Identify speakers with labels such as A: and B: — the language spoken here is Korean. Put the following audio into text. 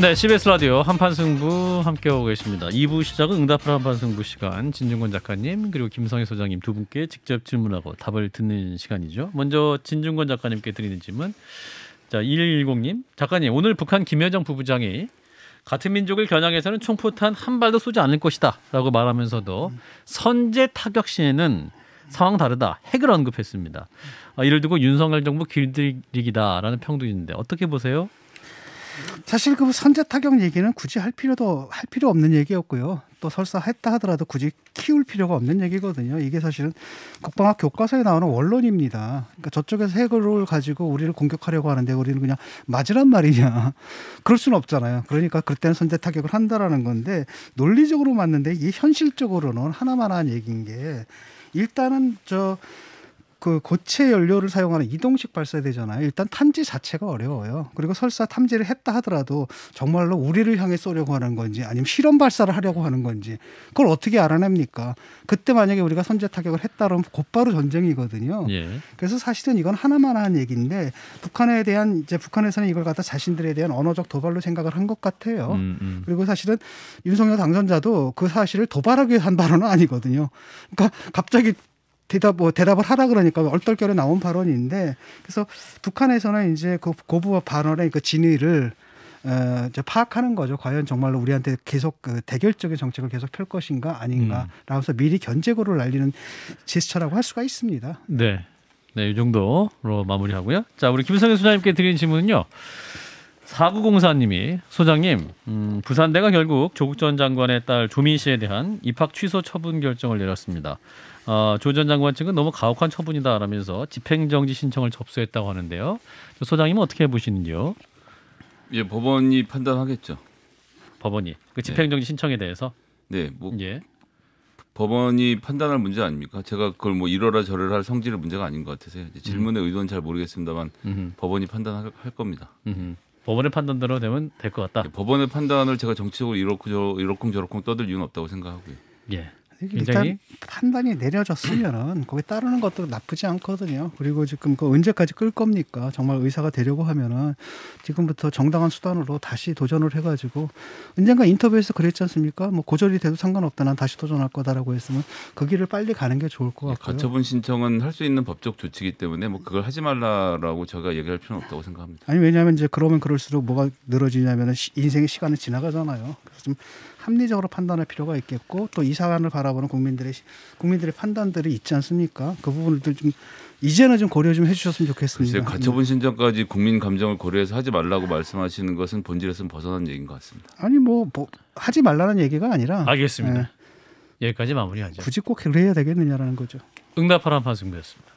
A: 네, CBS 라디오 한판승부 함께하고 계십니다. 2부 시작은 응답하라 한판승부 시간, 진중권 작가님 그리고 김성희 소장님 두 분께 직접 질문하고 답을 듣는 시간이죠. 먼저 진중권 작가님께 드리는 질문. 자, 1110님 작가님, 오늘 북한 김여정 부부장이 같은 민족을 겨냥해서는 총포탄 한 발도 쏘지 않을 것이다 라고 말하면서도 선제 타격 시에는 상황 다르다, 핵을 언급했습니다. 이를 두고 윤석열 정부 길들이기다라는 평도 있는데 어떻게 보세요?
B: 사실 그 선제 타격 얘기는 굳이 할 필요 없는 얘기였고요. 또 설사 했다 하더라도 굳이 키울 필요가 없는 얘기거든요. 이게 사실은 국방학 교과서에 나오는 원론입니다. 그러니까 저쪽에서 핵을 가지고 우리를 공격하려고 하는데 우리는 그냥 맞으란 말이냐. 그럴 수는 없잖아요. 그러니까 그때는 선제 타격을 한다라는 건데, 논리적으로 맞는데 이게 현실적으로는 하나만한 얘기인 게, 일단은 그 고체 연료를 사용하는 이동식 발사되잖아요. 일단 탐지 자체가 어려워요. 그리고 설사 탐지를 했다 하더라도 정말로 우리를 향해 쏘려고 하는 건지 아니면 실험 발사를 하려고 하는 건지 그걸 어떻게 알아냅니까? 그때 만약에 우리가 선제 타격을 했다 그러면 곧바로 전쟁이거든요.
A: 예.
B: 그래서 사실은 이건 하나만 한 얘기인데, 북한에서는 이걸 갖다 자신들에 대한 언어적 도발로 생각을 한 것 같아요. 그리고 사실은 윤석열 당선자도 그 사실을 도발하기 위해 한 발언은 아니거든요. 그러니까 갑자기 대답을 하라 그러니까 얼떨결에 나온 발언인데, 그래서 북한에서는 이제 그 고부 발언의 그 진위를 이제 파악하는 거죠. 과연 정말로 우리한테 계속 그 대결적인 정책을 계속 펼 것인가 아닌가. 라면서 미리 견제구를 날리는 제스처라고 할 수가 있습니다.
A: 네, 이 정도로 마무리하고요. 자, 우리 김성현 소장님께 드리는 질문은요. 4904님이 소장님, 부산대가 결국 조국 전 장관의 딸 조민 씨에 대한 입학 취소 처분 결정을 내렸습니다. 조 전 장관 측은 너무 가혹한 처분이다라면서 집행정지 신청을 접수했다고 하는데요. 소장님은 어떻게 보시는지요?
C: 예, 법원이 판단하겠죠.
A: 법원이 그 집행정지 신청에 대해서?
C: 네, 법원이 판단할 문제 아닙니까? 제가 그걸 뭐 이러라 저러라 할 성질의 문제가 아닌 것 같아서요. 질문의 의도는 잘 모르겠습니다만 법원이 판단할 겁니다.
A: 법원의 판단대로 되면 될 것 같다.
C: 네, 법원의 판단을 제가 정치적으로 이러쿵저러쿵 떠들 이유는 없다고 생각하고요.
A: 예.
B: 일단 판단이 내려졌으면은 거기에 따르는 것도 나쁘지 않거든요. 그리고 지금 그 언제까지 끌 겁니까? 정말 의사가 되려고 하면은 지금부터 정당한 수단으로 다시 도전을 해가지고, 언젠가 인터뷰에서 그랬지 않습니까? 뭐 고졸이 돼도 상관없다, 난 다시 도전할 거다라고 했으면 그 길을 빨리 가는 게 좋을 것 같고요.
C: 가처분 신청은 할 수 있는 법적 조치이기 때문에 뭐 그걸 하지 말라라고 제가 얘기할 필요는 없다고 생각합니다.
B: 아니, 왜냐하면 이제 그러면 그럴수록 뭐가 늘어지냐면은 인생의 시간이 지나가잖아요. 그래서 좀 합리적으로 판단할 필요가 있겠고, 또 이 사안을 바라보는 국민들의 판단들이 있지 않습니까? 그 부분들 좀 이제는 좀 고려 좀 해주셨으면 좋겠습니다.
C: 글쎄요, 가처분 신청까지 국민 감정을 고려해서 하지 말라고 말씀하시는 것은 본질에서는 벗어난 얘기인 것 같습니다.
B: 아니 뭐 하지 말라는 얘기가 아니라.
A: 알겠습니다. 여기까지 마무리하죠.
B: 굳이 꼭 그래야 되겠느냐라는 거죠.
A: 응답하라 한판승부였습니다.